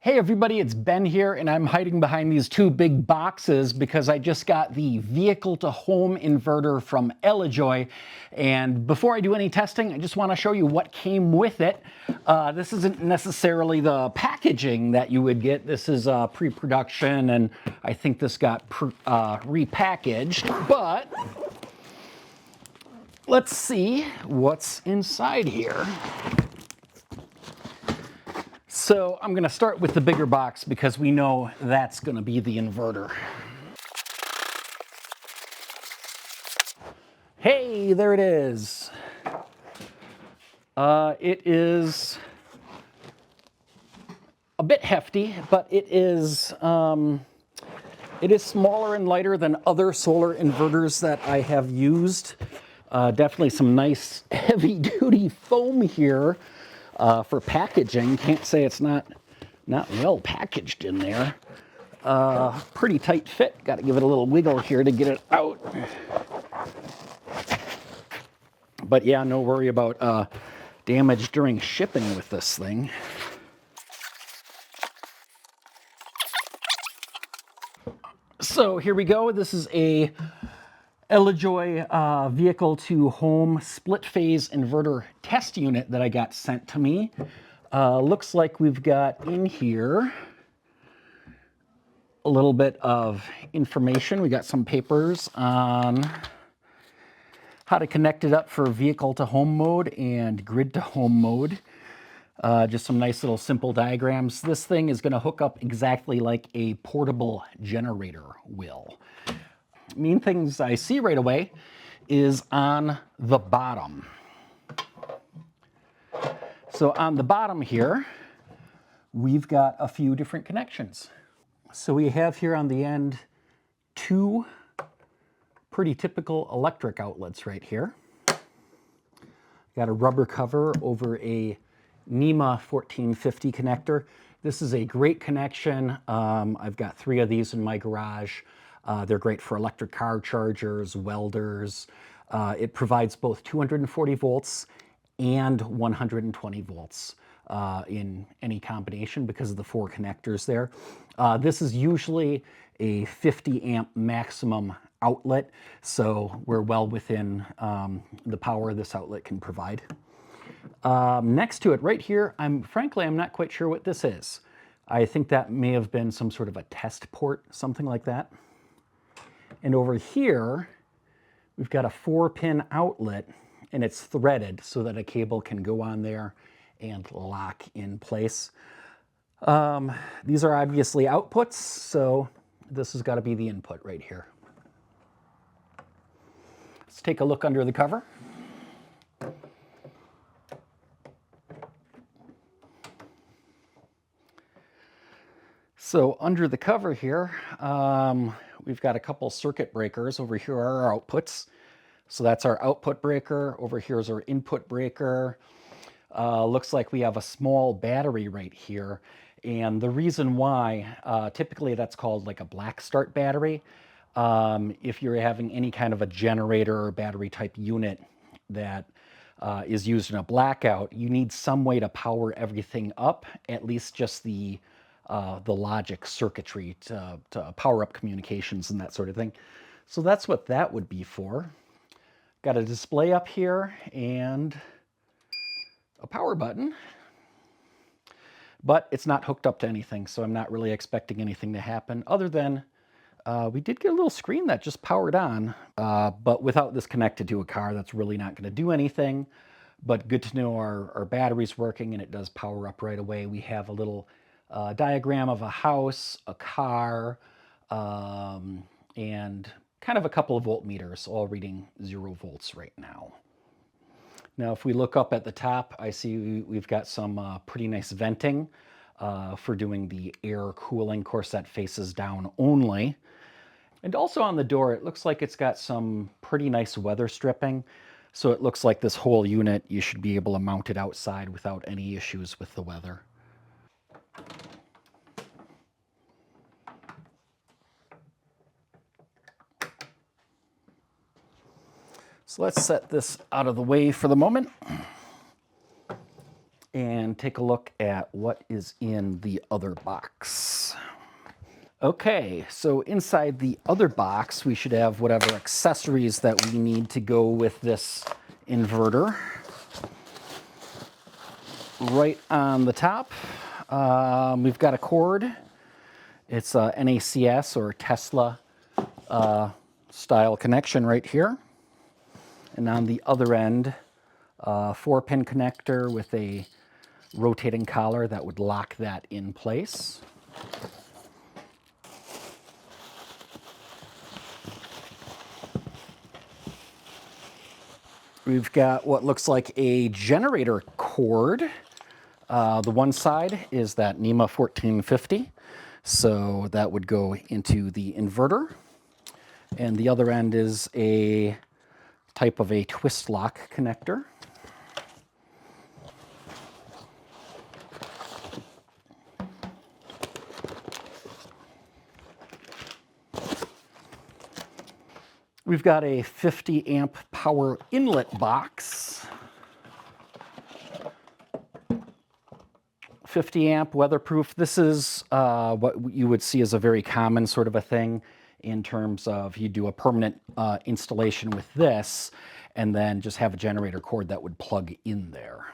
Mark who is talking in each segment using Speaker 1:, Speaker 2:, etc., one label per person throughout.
Speaker 1: Hey everybody, it's Ben here, and I'm hiding behind these two big boxes because I just got the vehicle-to-home inverter from Elejoy. And before I do any testing, I just want to show you what came with it. This isn't necessarily the packaging that you would get. This is pre-production, and I think this got repackaged. But let's see what's inside here. So I'm going to start with the bigger box because we know that's going to be the inverter. Hey, there it is. It is a bit hefty, but it is smaller and lighter than other solar inverters that I have used. Definitely some nice heavy-duty foam here. For packaging, can't say it's not well packaged in there. Pretty tight fit. Got to give it a little wiggle here to get it out. But yeah, no worry about damage during shipping with this thing. So here we go. This is a Elejoy vehicle-to-home split-phase inverter test unit that I got sent to me. Looks like we've got in here a little bit of information. We got some papers on how to connect it up for vehicle-to-home mode and grid-to-home mode. Just some nice little simple diagrams. This thing is going to hook up exactly like a portable generator will. Main things I see right away is on the bottom. So on the bottom here, we've got a few different connections. So we have here on the end two pretty typical electric outlets right here. Got a rubber cover over a NEMA 1450 connector. This is a great connection. I've got 3 of these in my garage. They're great for electric car chargers, welders. It provides both 240 volts and 120 volts in any combination because of the 4 connectors there. This is usually a 50 amp maximum outlet, so we're well within the power this outlet can provide. Next to it right here, frankly, I'm not quite sure what this is. I think that may have been some sort of a test port, something like that. And over here, we've got a 4-pin outlet, and it's threaded so that a cable can go on there and lock in place. These are obviously outputs, so this has got to be the input right here. Let's take a look under the cover. So under the cover here, we've got a couple circuit breakers. Over here are our outputs. So that's our output breaker. Over here is our input breaker. Looks like we have a small battery right here. And the reason why, typically that's called like a black start battery. If you're having any kind of a generator or battery type unit that is used in a blackout, you need some way to power everything up, at least just the logic circuitry to power up communications and that sort of thing. So that's what that would be for. Got a display up here and a power button, but it's not hooked up to anything, so I'm not really expecting anything to happen other than we did get a little screen that just powered on, but without this connected to a car, that's really not going to do anything. But good to know our battery's working and it does power up right away. We have a little diagram of a house, a car, and kind of a couple of voltmeters, all reading 0 volts right now. Now, if we look up at the top, I see we've got some pretty nice venting for doing the air cooling. Of course, that faces down only. And also on the door, it looks like it's got some pretty nice weather stripping. So it looks like this whole unit, you should be able to mount it outside without any issues with the weather. So let's set this out of the way for the moment. and take a look at what is in the other box. Okay, so inside the other box, we should have whatever accessories that we need to go with this inverter. Right on the top, we've got a cord. It's a NACS or Tesla style connection right here. And on the other end, a 4-pin connector with a rotating collar that would lock that in place. We've got what looks like a generator cord. The one side is that NEMA 1450, so that would go into the inverter. And the other end is a type of a twist lock connector. We've got a 50 amp power inlet box. 50 amp weatherproof. This is what you would see as a very common sort of a thing in terms of you do a permanent installation with this and then just have a generator cord that would plug in there.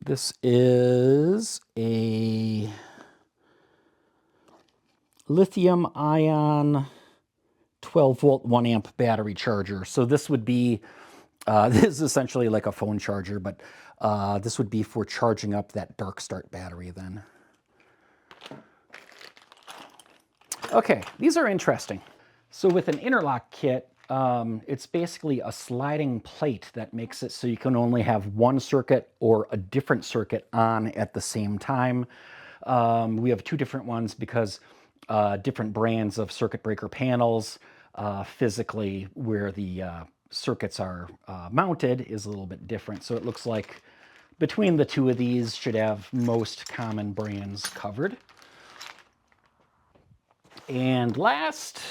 Speaker 1: This is a lithium-ion 12-volt 1-amp battery charger. So this would be, this is essentially like a phone charger, but this would be for charging up that dark start battery then. Okay, these are interesting. So with an interlock kit, it's basically a sliding plate that makes it so you can only have one circuit or a different circuit on at the same time. We have 2 different ones because different brands of circuit breaker panels, physically where the circuits are mounted is a little bit different. So it looks like between the 2 of these should have most common brands covered. And last,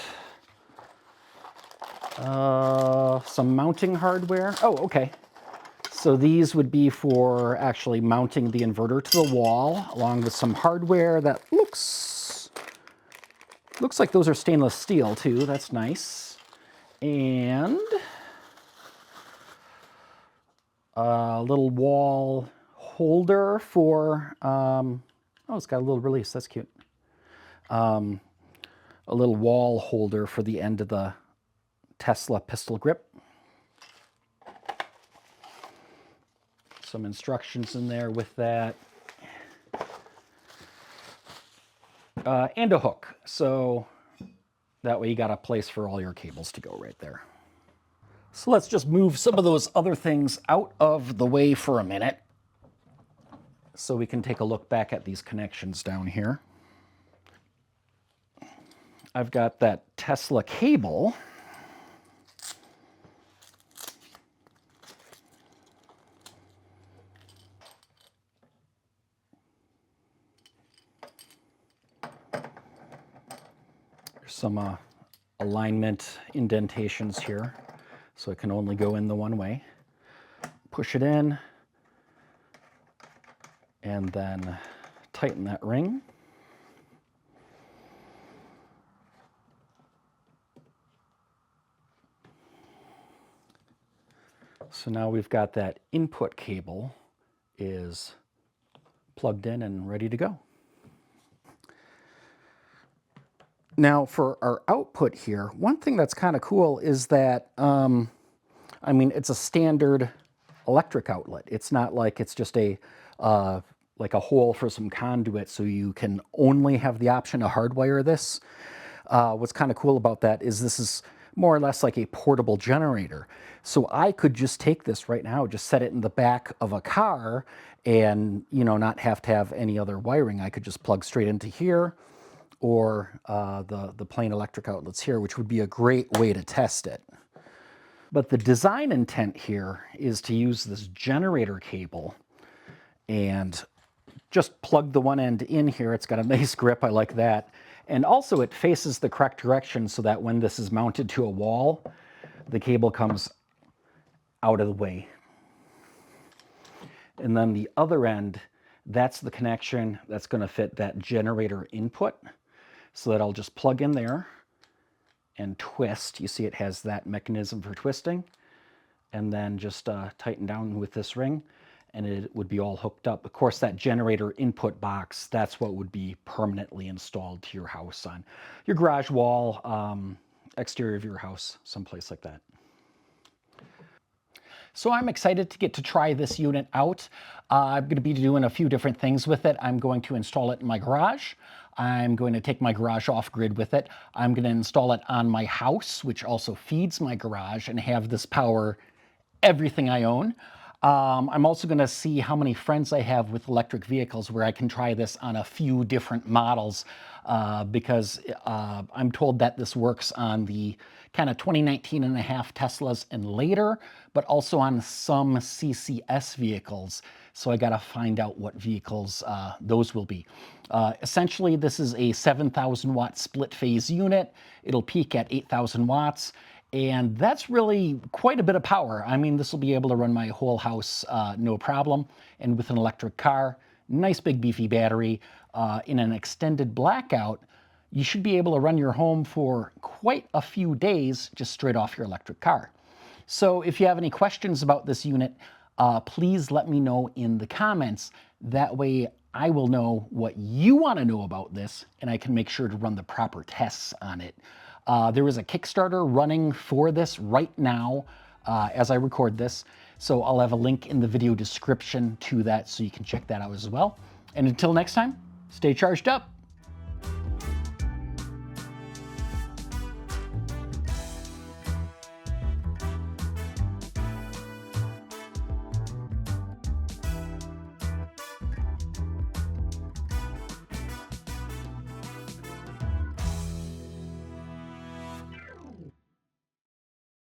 Speaker 1: some mounting hardware. Oh, okay. So these would be for actually mounting the inverter to the wall, along with some hardware that looks like those are stainless steel too. That's nice. And a little wall holder for, oh, it's got a little release. That's cute. A little wall holder for the end of the Tesla pistol grip. Some instructions in there with that. And a hook. So that way you got a place for all your cables to go right there. So let's just move some of those other things out of the way for a minute so we can take a look back at these connections down here. I've got that Tesla cable. There's some alignment indentations here, so it can only go in the one way. Push it in, and then tighten that ring. So now we've got that input cable is plugged in and ready to go. Now for our output here, one thing that's kind of cool is that, I mean, it's a standard electric outlet. It's not like it's just a, like a hole for some conduit, so you can only have the option to hardwire this. What's kind of cool about that is this is more or less like a portable generator. So I could just take this right now, just set it in the back of a car and, you know, not have to have any other wiring. I could just plug straight into here or the plain electric outlets here, which would be a great way to test it. But the design intent here is to use this generator cable and just plug the one end in here. It's got a nice grip, I like that. And also it faces the correct direction so that when this is mounted to a wall, the cable comes out of the way. And then the other end, that's the connection that's going to fit that generator input. So that I'll just plug in there and twist. You see it has that mechanism for twisting. And then just tighten down with this ring and it would be all hooked up. Of course, that generator input box, that's what would be permanently installed to your house, on your garage wall, exterior of your house, someplace like that. So I'm excited to get to try this unit out. I'm going to be doing a few different things with it. I'm going to install it in my garage. I'm going to take my garage off-grid with it. I'm going to install it on my house, which also feeds my garage, and have this power everything I own. I'm also going to see how many friends I have with electric vehicles where I can try this on a few different models, because I'm told that this works on the kind of 2019 and a half Teslas and later, but also on some CCS vehicles. So I got to find out what vehicles those will be. Essentially, this is a 7,000 watt split phase unit. It'll peak at 8,000 watts. And that's really quite a bit of power. I mean, this will be able to run my whole house no problem. And with an electric car, nice big beefy battery, in an extended blackout, you should be able to run your home for quite a few days just straight off your electric car. So if you have any questions about this unit, please let me know in the comments. That way I will know what you want to know about this, and I can make sure to run the proper tests on it. There is a Kickstarter running for this right now as I record this, so I'll have a link in the video description to that so you can check that out as well. And until next time, stay charged up.